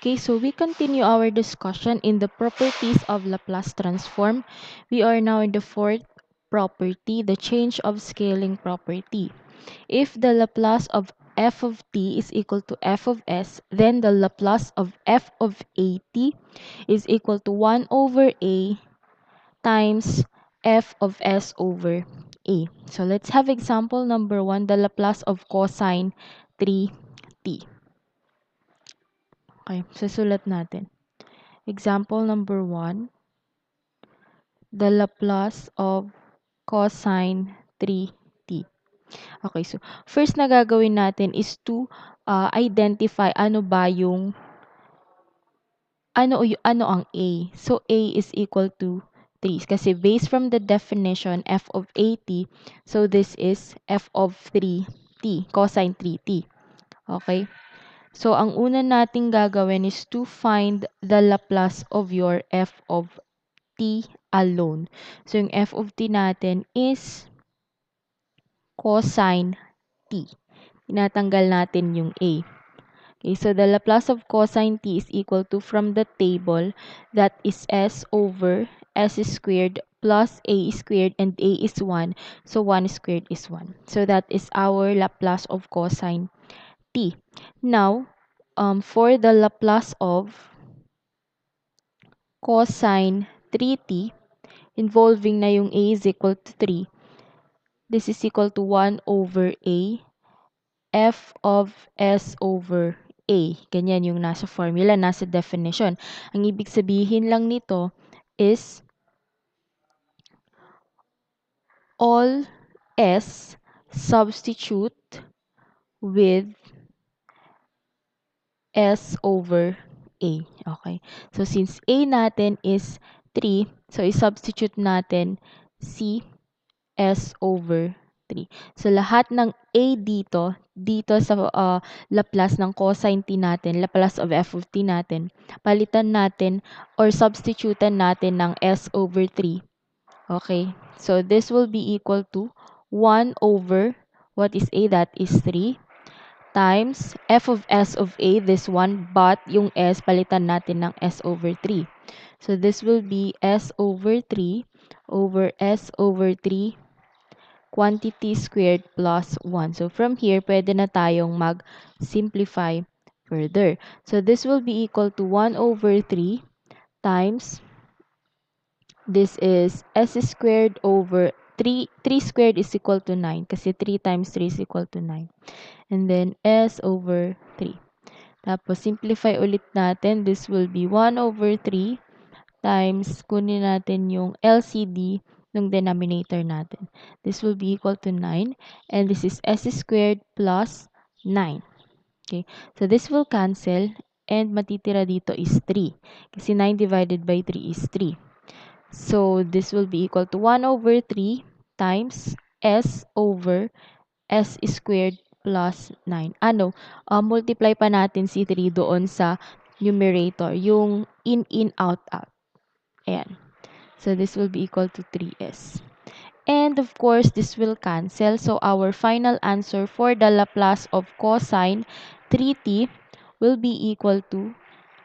Okay, so we continue our discussion in the properties of Laplace transform. We are now in the fourth property, the change of scaling property. If the Laplace of f of t is equal to f of s, then the Laplace of f of a t is equal to 1 over a times f of s over a. So let's have example number 1, the Laplace of cosine 3t. Okay, susulat natin. Example number 1, the Laplace of cosine 3t. Okay, so first na gagawin natin is to identify ano ba yung ano ang a. So a is equal to 3 kasi based from the definition f of at, so this is f of 3t, cosine 3t. Okay? So ang una nating gagawin is to find the Laplace of your f of t alone. So, yung f of t natin is cosine t. Tinatanggal natin yung a. Okay, so the Laplace of cosine t is equal to, from the table, that is s over s squared plus a squared, and a is 1. So, 1 squared is 1. So, that is our Laplace of cosine t. Now, for the Laplace of cosine 3t, involving na yung a is equal to 3, this is equal to 1 over a f of s over a. Ganyan yung nasa formula, nasa definition. Ang ibig sabihin lang nito is all s substitute with s over a. Okay. So, since a natin is 3, so i-substitute natin si s over 3. So, lahat ng a dito sa Laplace ng cosine t natin, Laplace of f of t natin, palitan natin or substitutan natin ng s over 3. Okay? So, this will be equal to 1 over, what is a? That is 3, times f of s of a, this one, but yung s, palitan natin ng s over 3. So, this will be s over 3 over s over 3 quantity squared plus 1. So, from here, pwede na tayong mag-simplify further. So, this will be equal to 1 over 3 times, this is s squared over 3 squared is equal to 9 kasi 3 times 3 is equal to 9. And then, s over 3. Tapos, simplify ulit natin. This will be 1 over 3 times, kunin natin yung LCD ng denominator natin. This will be equal to 9. And this is s squared plus 9. Okay. So, this will cancel. And matitira dito is 3. Kasi 9 divided by 3 is 3. So, this will be equal to 1 over 3 times s over s squared plus 9. Multiply pa natin si 3 doon sa numerator. Yung in, out, out. Ayan. So, this will be equal to 3s. And, of course, this will cancel. So, our final answer for the Laplace of cosine 3t will be equal to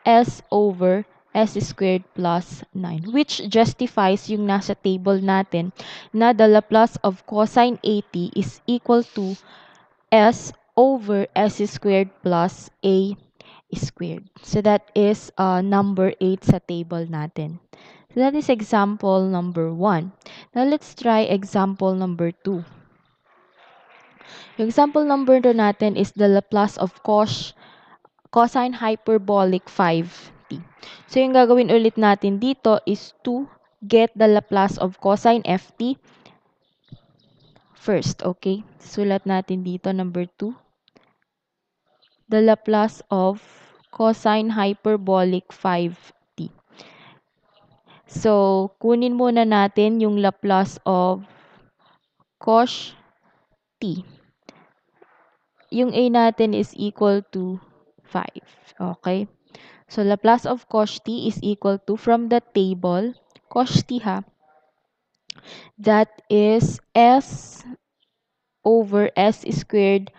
s over s squared plus 9, which justifies yung nasa table natin na the Laplace of cosine 80 is equal to s over s squared plus a squared. So, that is number 8 sa table natin. So, that is example number 1. Now, let's try example number 2. Yung example number 2 natin is the Laplace of cosine hyperbolic 5t. So, yung gagawin ulit natin dito is to get the Laplace of cosine ft first. Okay? Sulat natin dito number 2. The Laplace of cosine hyperbolic 5t. So, kunin muna natin yung Laplace of cos t. Yung a natin is equal to 5. Okay? So, Laplace of cos t is equal to, from the table, cos t ha, that is s over s squared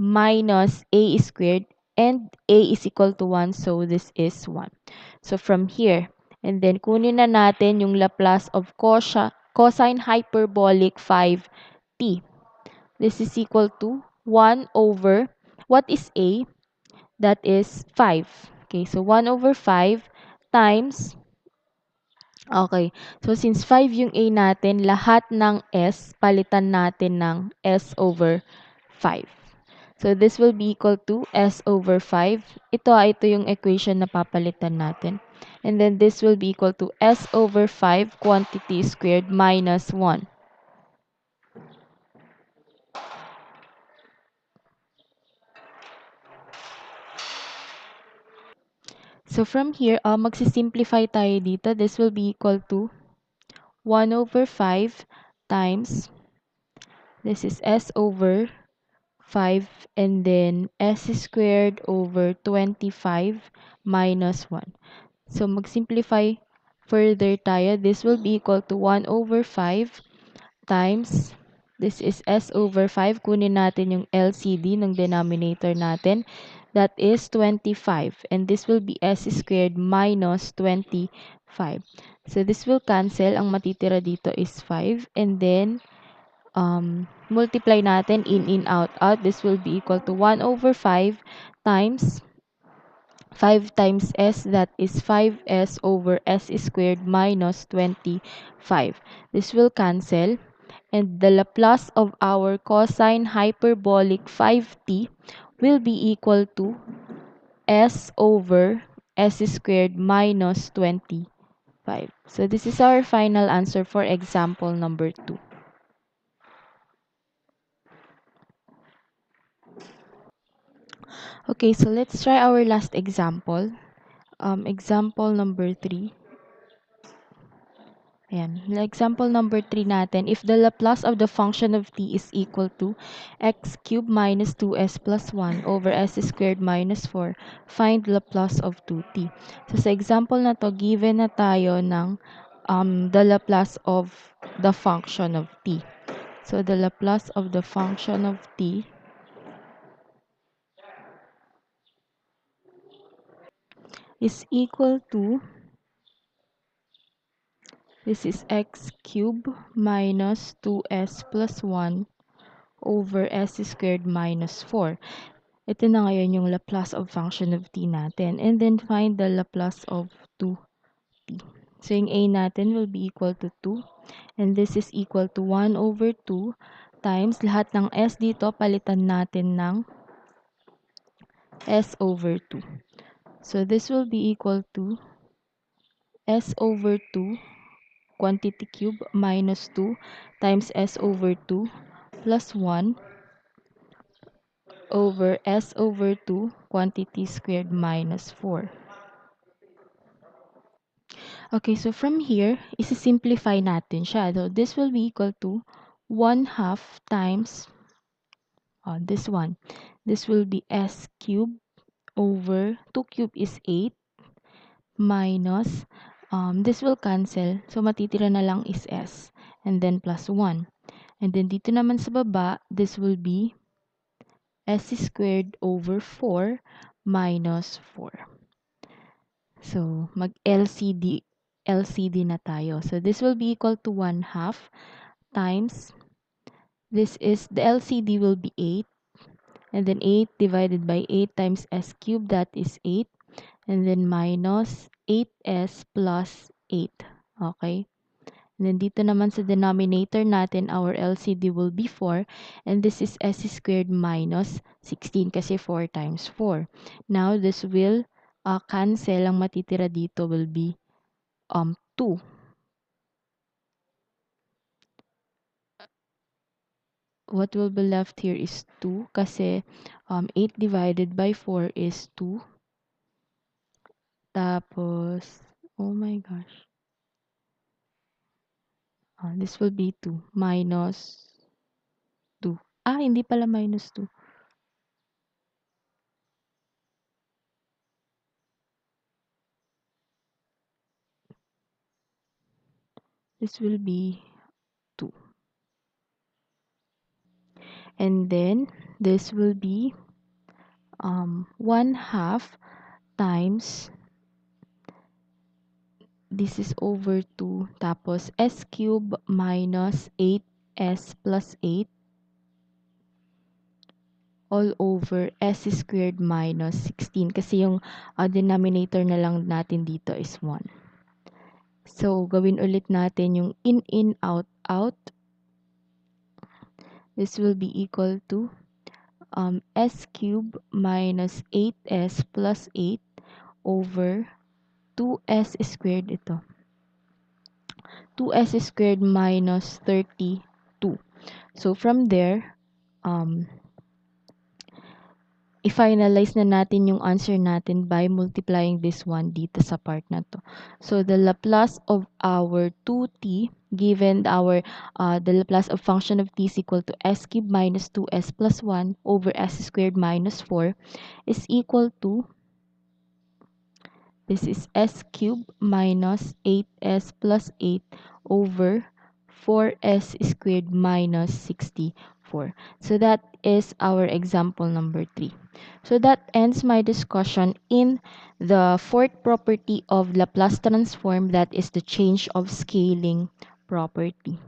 minus a squared, and a is equal to 1, so this is 1. So from here, and then kunin na natin yung Laplace of cosine hyperbolic 5t. This is equal to 1 over, what is a? That is 5. Okay, so 1 over 5 times, okay, so since 5 yung a natin, lahat ng s, palitan natin ng s over 5. So this will be equal to s over 5. Ito yung equation na papalitan natin. And then this will be equal to s over 5 quantity squared minus 1. So from here, magsisimplify tayo dito. This will be equal to 1 over 5 times, this is s over 5, and then s squared over 25 minus 1. So magsimplify further tayo. This will be equal to 1 over 5 times, this is s over 5. Kunin natin yung LCD ng denominator natin. That is 25. And this will be s squared minus 25. So this will cancel. Ang matitira dito is 5. And then, multiply natin in, out, out. This will be equal to 1 over 5 times 5 times s, that is 5s over s squared minus 25. This will cancel. And the Laplace of our cosine hyperbolic 5t will be equal to s over s squared minus 25. So this is our final answer for example number 2. Okay, so let's try our last example. Example number 3. Ayan. Example number 3 natin. If the Laplace of the function of t is equal to x cubed minus 2s plus 1 over s squared minus 4, find Laplace of 2t. So sa example na to, given na tayo ng the Laplace of the function of t. So the Laplace of the function of t is equal to, this is x cubed minus 2s plus 1 over s squared minus 4. Ito na ngayon yung Laplace of function of t natin. And then find the Laplace of 2t. So yung a natin will be equal to 2. And this is equal to 1 over 2 times lahat ng s dito, palitan natin ng s over 2. So this will be equal to s over 2 quantity cube minus 2 times s over 2 plus 1 over s over 2 quantity squared minus 4. Okay, so from here, isi-simplify natin siya. So this will be equal to 1/2 times this one. This will be s cubed over 2 cubed is 8 minus, this will cancel. So matitira na lang is s. And then plus 1. And then dito naman sa baba, this will be s squared over 4 minus 4. So, LCD na tayo. So, this will be equal to 1/2 times, this is, the LCD will be 8. And then 8 divided by 8 times s cubed, that is 8. And then minus 8s plus 8. Okay? And then dito naman sa denominator natin, our LCD will be 4. And this is s squared minus 16 kasi 4 times 4. Now, this will cancel. Ang matitira dito will be 2. What will be left here is 2 kasi 8 divided by 4 is 2. Tapos, oh my gosh. This will be 2 minus 2. Hindi pala minus 2. This will be 2. And then, this will be 1/2 times, this is over 2, tapos s cube minus 8s plus 8 all over s squared minus 16 kasi yung denominator na lang natin dito is 1. So, gawin ulit natin yung in, out, out. This will be equal to s cube minus 8s plus 8 over 2s squared ito. 2s squared minus 32. So, from there, i-finalize na natin yung answer natin by multiplying this one dito sa part na to. So, the Laplace of our 2t, given the Laplace of function of t is equal to s cubed minus 2s plus 1 over s squared minus 4 is equal to, this is s cubed minus 8s plus 8 over 4s squared minus 64. So that is our example number 3. So that ends my discussion in the fourth property of Laplace transform, that is the change of scaling property.